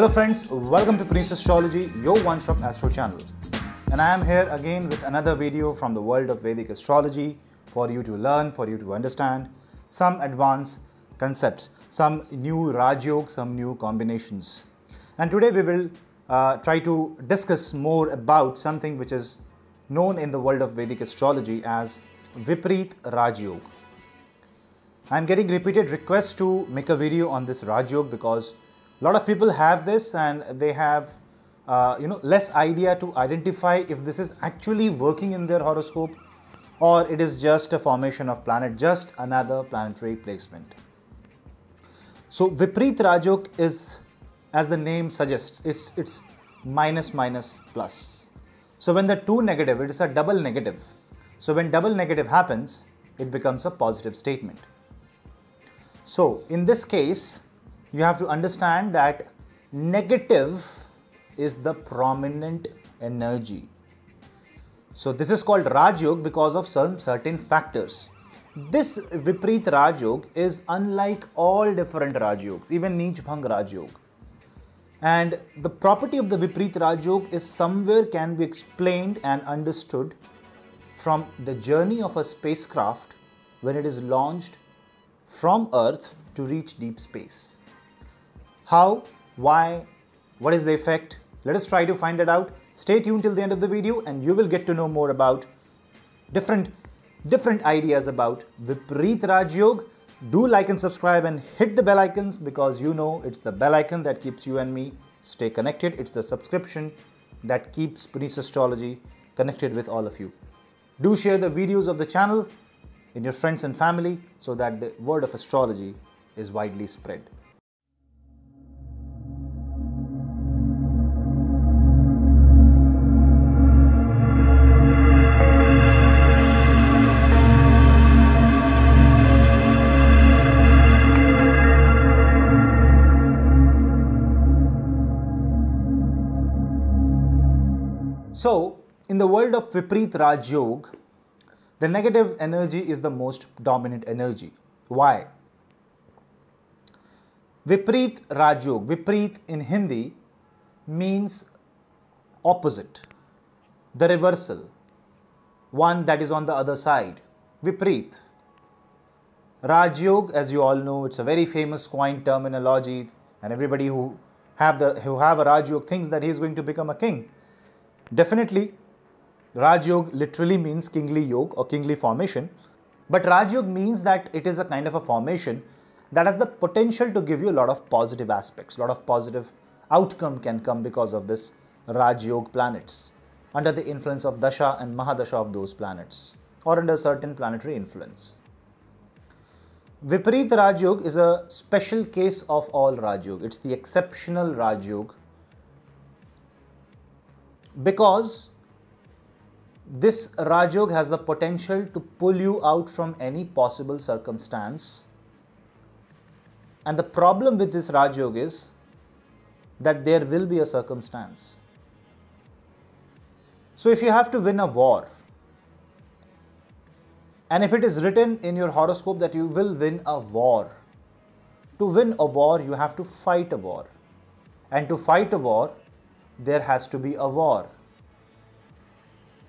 Hello friends, welcome to Punneit Astrology, your one-stop astro channel. And I am here again with another video from the world of Vedic astrology for you to learn, for you to understand some advanced concepts, some new Raj Yog, some new combinations. And today we will try to discuss more about something which is known in the world of Vedic astrology as Vipreet Raj Yog. I am getting repeated requests to make a video on this Raj Yog because a lot of people have this and they have less idea to identify if this is actually working in their horoscope or it is just a formation of planet, just another planetary placement. So Vipreet Raj Yog is, as the name suggests, it's minus minus plus. So when the two negative, it is a double negative. So when double negative happens, it becomes a positive statement. So in this case, you have to understand that negative is the prominent energy. So this is called Raj Yog because of some certain factors. This Vipreet Raj Yog is unlike all different Raj Yogs, even Neech Bhang Raj Yog. And the property of the Vipreet Raj Yog is somewhere can be explained and understood from the journey of a spacecraft when it is launched from Earth to reach deep space. How, why, what is the effect? Let us try to find it out. Stay tuned till the end of the video and you will get to know more about different ideas about Vipreet Raj Yog. Do like and subscribe and hit the bell icons because you know it's the bell icon that keeps you and me stay connected. It's the subscription that keeps Punneit Astrology connected with all of you. Do share the videos of the channel in your friends and family so that the word of astrology is widely spread. So, in the world of Vipreet Raj Yog, the negative energy is the most dominant energy. Why? Vipreet Raj Yog, Vipreet in Hindi means opposite, the reversal, one that is on the other side. Vipreet. Raj Yog, as you all know, it's a very famous coined terminology and everybody who have a Raj Yog thinks that he is going to become a king. Definitely, Raj Yog literally means kingly yog or kingly formation, but Raj Yog means that it is a kind of a formation that has the potential to give you a lot of positive aspects, a lot of positive outcome can come because of this Raj Yog planets under the influence of Dasha and Mahadasha of those planets or under certain planetary influence. Vipreet Raj Yog is a special case of all Raj Yog. It's the exceptional Raj Yog because this Raj Yog has the potential to pull you out from any possible circumstance. And the problem with this Raj Yog is that there will be a circumstance. So if you have to win a war, and if it is written in your horoscope that you will win a war, to win a war you have to fight a war. And to fight a war, there has to be a war.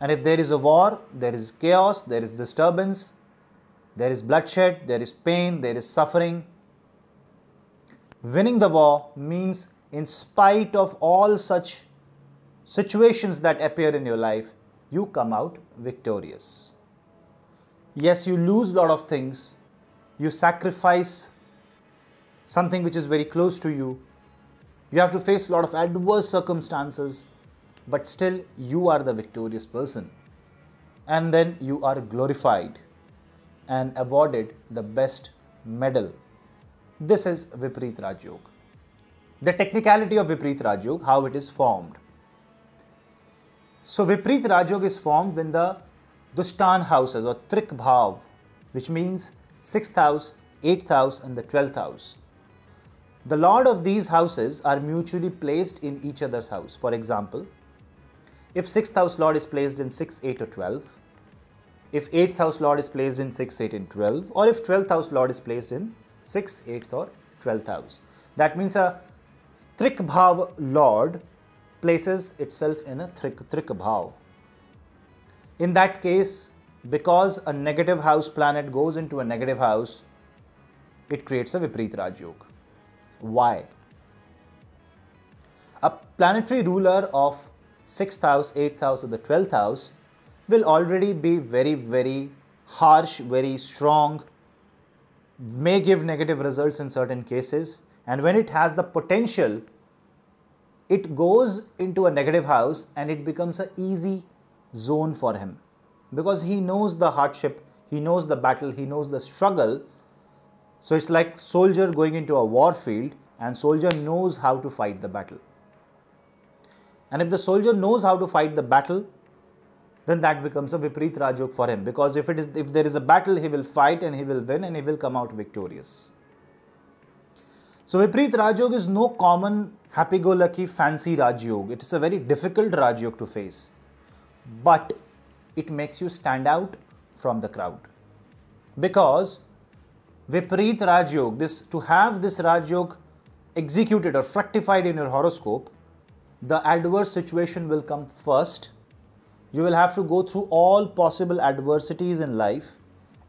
And if there is a war, there is chaos, there is disturbance, there is bloodshed, there is pain, there is suffering. Winning the war means in spite of all such situations that appear in your life, you come out victorious. Yes, you lose a lot of things, you sacrifice something which is very close to you, you have to face a lot of adverse circumstances, but still you are the victorious person. And then you are glorified and awarded the best medal. This is Vipreet Raj Yog. The technicality of Vipreet Raj Yog, how it is formed. So Vipreet Raj Yog is formed when the Dustan houses or Trik Bhav, which means 6th house, 8th house and the 12th house. The lord of these houses are mutually placed in each other's house. For example, if 6th house lord is placed in 6, 8 or 12, if 8th house lord is placed in 6, 8 and 12, or if 12th house lord is placed in 6, 8th or 12th house. That means a Trik Bhav Lord places itself in a Trik Bhav. In that case, because a negative house planet goes into a negative house, it creates a Vipreet Raj Yog. Why? A planetary ruler of 6th house, 8th house or the 12th house will already be very, very harsh, very strong, may give negative results in certain cases, and when it has the potential, it goes into a negative house and it becomes an easy zone for him, because he knows the hardship, he knows the battle, he knows the struggle. So it's like soldier going into a war field, and soldier knows how to fight the battle. And if the soldier knows how to fight the battle, then that becomes a Vipreet Raj Yog for him, because if there is a battle, he will fight and he will win and he will come out victorious. So Vipreet Raj Yog is no common happy-go-lucky fancy Raj Yog. It is a very difficult Raj Yog to face, but it makes you stand out from the crowd, because Vipreet Raj Yog, to have this Raj Yog executed or fructified in your horoscope, the adverse situation will come first. You will have to go through all possible adversities in life,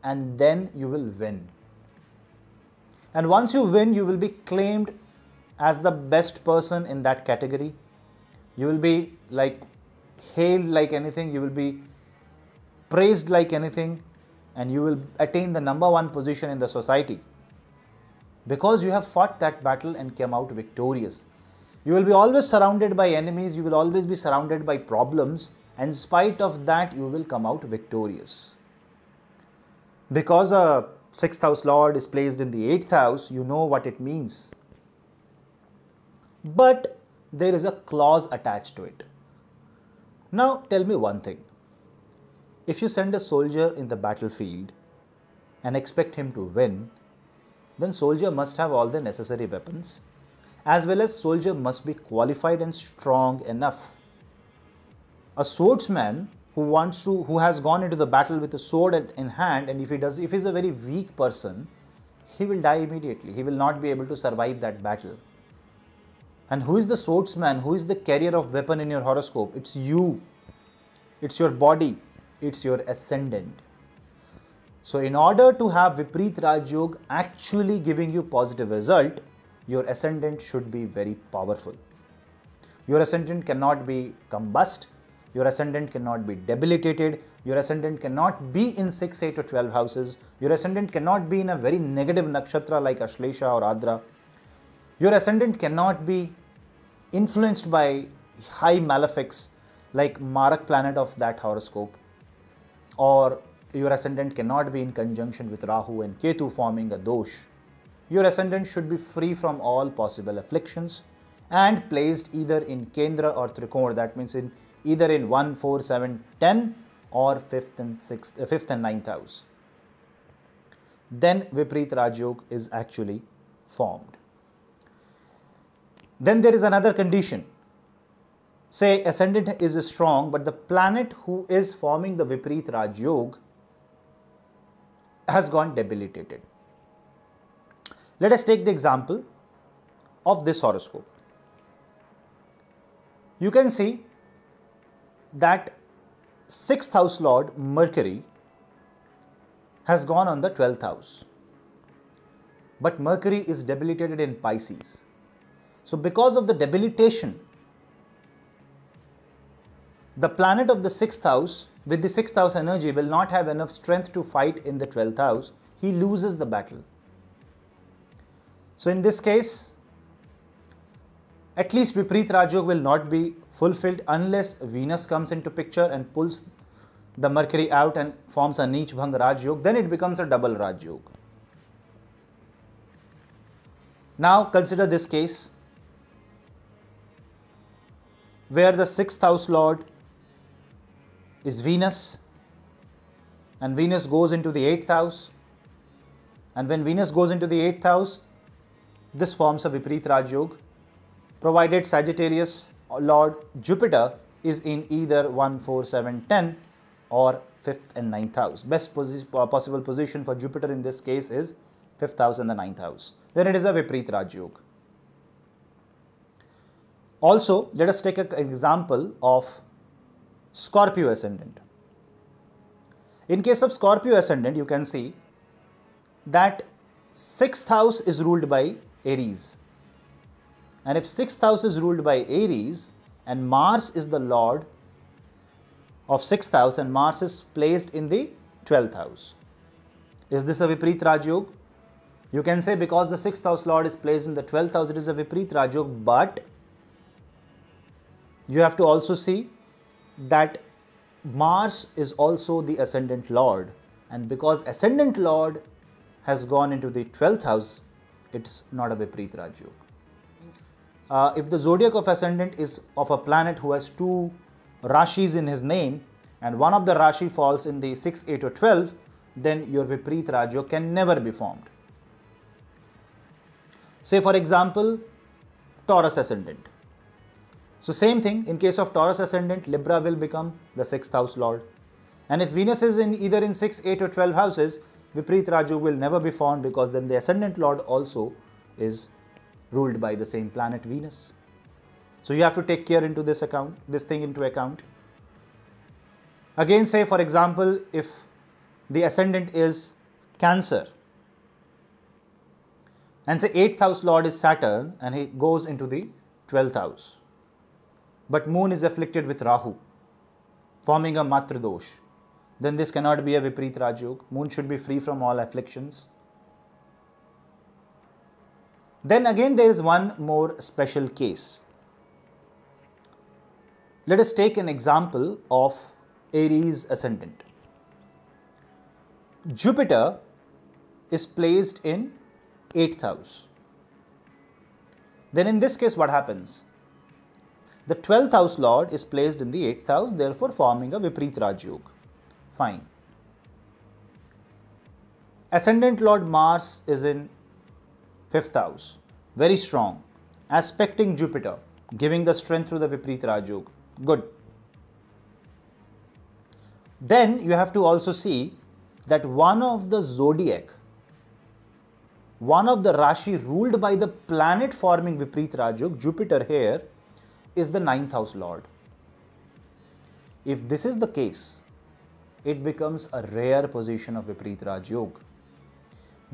and then you will win. And once you win, you will be claimed as the best person in that category. You will be hailed like anything, you will be praised like anything, and you will attain the #1 position in the society, because you have fought that battle and came out victorious. You will be always surrounded by enemies, you will always be surrounded by problems, and in spite of that, you will come out victorious. Because a 6th house lord is placed in the 8th house, you know what it means. But there is a clause attached to it. Now tell me one thing. If you send a soldier in the battlefield and expect him to win, then soldier must have all the necessary weapons, as well as soldier must be qualified and strong enough. A swordsman who has gone into the battle with a sword in hand, and if he's a very weak person, he will die immediately. He will not be able to survive that battle. And who is the swordsman? Who is the carrier of weapon in your horoscope? It's you. It's your body. It's your ascendant. So in order to have Vipreet Raj Yog actually giving you positive result, your ascendant should be very powerful. Your ascendant cannot be combust. Your ascendant cannot be debilitated. Your ascendant cannot be in 6, 8 or 12 houses. Your ascendant cannot be in a very negative nakshatra like Ashlesha or Adra. Your ascendant cannot be influenced by high malefics like Marak planet of that horoscope. Or your ascendant cannot be in conjunction with Rahu and Ketu forming a dosh. Your ascendant should be free from all possible afflictions and placed either in Kendra or Trikona, that means either in 1, 4, 7, 10 or 5th and 9th house. Then Vipreet Raj Yog is actually formed. Then there is another condition. Say ascendant is strong, but the planet who is forming the Vipreet Raj Yog has gone debilitated. Let us take the example of this horoscope. You can see that 6th house lord Mercury has gone on the 12th house. But Mercury is debilitated in Pisces. So because of the debilitation, the planet of the 6th house with the 6th house energy will not have enough strength to fight in the 12th house. He loses the battle. So in this case, at least Vipreet Raj Yog will not be fulfilled unless Venus comes into picture and pulls the Mercury out and forms a Neech Bhang Raj Yog. Then it becomes a double Raj Yog. Now consider this case where the 6th house lord is Venus, and Venus goes into the 8th house, and when Venus goes into the 8th house, this forms a Vipreet Raj Yog, provided Sagittarius lord Jupiter is in either 1, 4, 7, 10 or 5th and 9th house. Best possible position for Jupiter in this case is 5th house and the 9th house. Then it is a Vipreet Raj Yog. Also, let us take an example of Scorpio ascendant. In case of Scorpio ascendant, you can see that 6th house is ruled by Aries. And if 6th house is ruled by Aries and Mars is the lord of 6th house and Mars is placed in the 12th house, is this a Vipreet Raj Yog? You can say because the 6th house lord is placed in the 12th house, it is a Vipreet Raj Yog, but you have to also see that Mars is also the ascendant lord, and because ascendant lord has gone into the 12th house, it's not a Vipreet Raj Yog. If the zodiac of ascendant is of a planet who has 2 Rashis in his name and one of the Rashi falls in the 6, 8 or 12, then your Vipreet Raj Yog can never be formed. Say for example, Taurus ascendant. So same thing, in case of Taurus ascendant, Libra will become the 6th house lord. And if Venus is either in 6, 8 or 12 houses, Vipreet Raj Yog will never be formed, because then the ascendant lord also is ruled by the same planet Venus. So you have to take care into this thing into account. Again, say for example, if the ascendant is Cancer and say 8th house lord is Saturn and he goes into the 12th house, but moon is afflicted with Rahu, forming a Matra dosh, then this cannot be a Vipreet Raj Yog. Moon should be free from all afflictions. Then again there is one more special case. Let us take an example of Aries ascendant. Jupiter is placed in 8th house. Then in this case what happens? The 12th house lord is placed in the 8th house, therefore forming a Vipreet Raj Yog. Fine. Ascendant lord Mars is in 5th house, very strong, aspecting Jupiter, giving the strength to the Vipreet Raj Yog. Good. Then you have to also see that one of the zodiac, one of the Rashi ruled by the planet forming Vipreet Raj Yog, Jupiter here, is the 9th house lord. If this is the case, it becomes a rare position of Vipreet Raj Yog,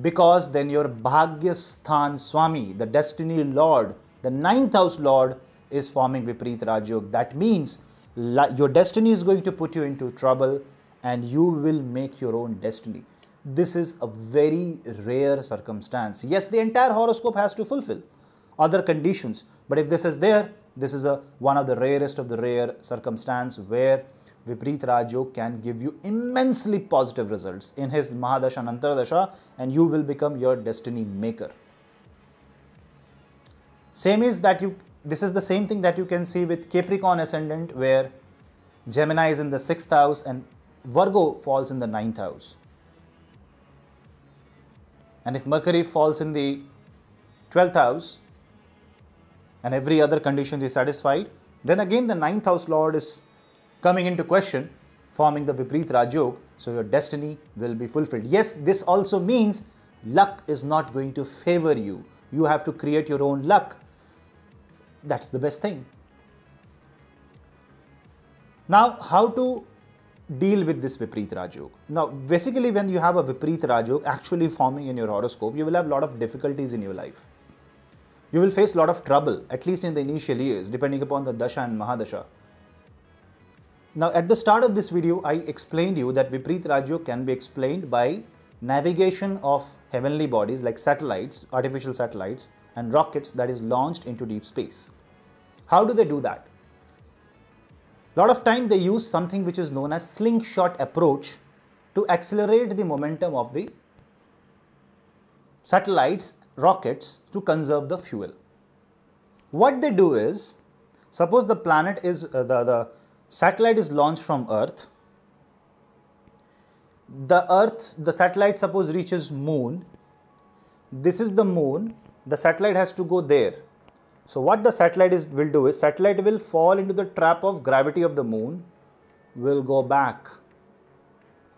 because then your Bhagyasthan Swami, the destiny lord, the 9th house lord, is forming Vipreet Raj Yog. That means your destiny is going to put you into trouble and you will make your own destiny. This is a very rare circumstance. Yes, the entire horoscope has to fulfill other conditions, but if this is there, this is one of the rarest of the rare circumstance where Vipreet Raj Yog can give you immensely positive results in his Mahadasha and Antardasha, and you will become your destiny maker. Same is that this is the same thing that you can see with Capricorn ascendant, where Gemini is in the 6th house and Virgo falls in the 9th house. And if Mercury falls in the 12th house and every other condition is satisfied, then again the 9th house lord is coming into question, forming the Vipreet Raj Yog, so your destiny will be fulfilled. Yes, this also means luck is not going to favor you. You have to create your own luck. That's the best thing. Now, how to deal with this Vipreet Raj Yog? Now, basically when you have a Vipreet Raj Yog actually forming in your horoscope, you will have a lot of difficulties in your life. You will face a lot of trouble, at least in the initial years, depending upon the Dasha and Mahadasha. Now, at the start of this video, I explained you that Vipreet Raj Yog can be explained by navigation of heavenly bodies like satellites, artificial satellites and rockets that is launched into deep space. How do they do that? A lot of time they use something which is known as slingshot approach to accelerate the momentum of the satellites, rockets, to conserve the fuel. What they do is, suppose the planet is, the satellite is launched from Earth. The satellite suppose reaches moon. This is the moon. The satellite has to go there. So what the satellite will do is, satellite will fall into the trap of gravity of the moon, will go back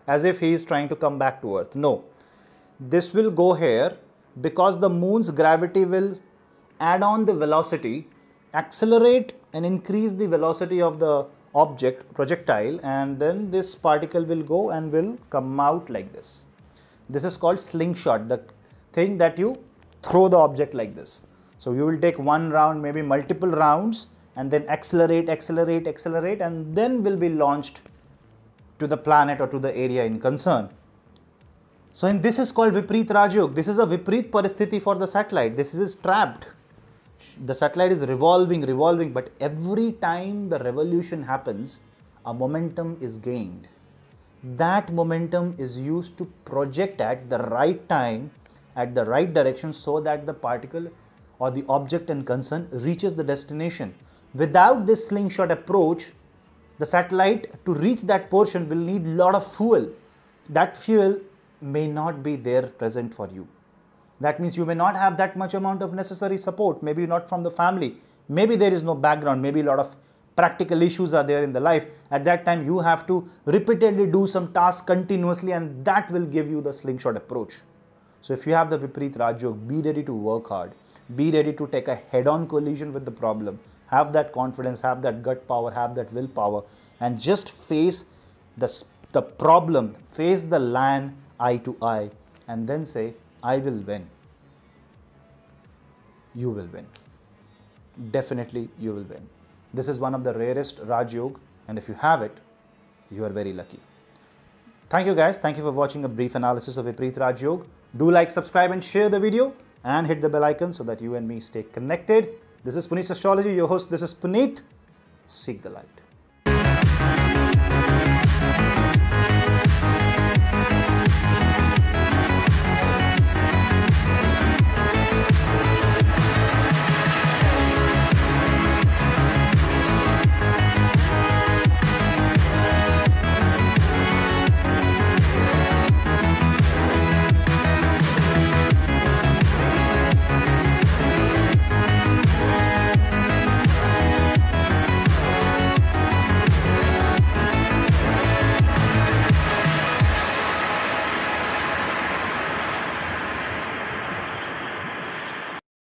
as if he is trying to come back to Earth. No, this will go here because the moon's gravity will add on the velocity accelerate and increase the velocity of the projectile, and then this particle will go and will come out like this. This is called slingshot, the thing that you throw the object like this. So you will take one round, maybe multiple rounds, and then accelerate, and then will be launched to the planet or to the area in concern. So this is called Vipreet Raj Yog. This is a Vipreet Paristhiti for the satellite. This is trapped. The satellite is revolving, but every time the revolution happens, a momentum is gained. That momentum is used to project at the right time, at the right direction, so that the particle or the object in concern reaches the destination. Without this slingshot approach, the satellite, to reach that portion, will need a lot of fuel. That fuel may not be there present for you. That means you may not have that much amount of necessary support, maybe not from the family, maybe there is no background, maybe a lot of practical issues are there in the life. At that time you have to repeatedly do some tasks continuously, and that will give you the slingshot approach. So if you have the Vipreet Raj Yog, be ready to work hard, be ready to take a head-on collision with the problem, have that confidence, have that gut power, have that willpower, and just face the problem, face the lion eye to eye, and then say, I will win. You will win. Definitely you will win. This is one of the rarest Raj Yog, and if you have it, you are very lucky. Thank you guys. Thank you for watching a brief analysis of Vipreet Raj Yog. Do like, subscribe and share the video, and hit the bell icon so that you and me stay connected. This is Punneit's Astrology, your host. This is Punneit. Seek the light.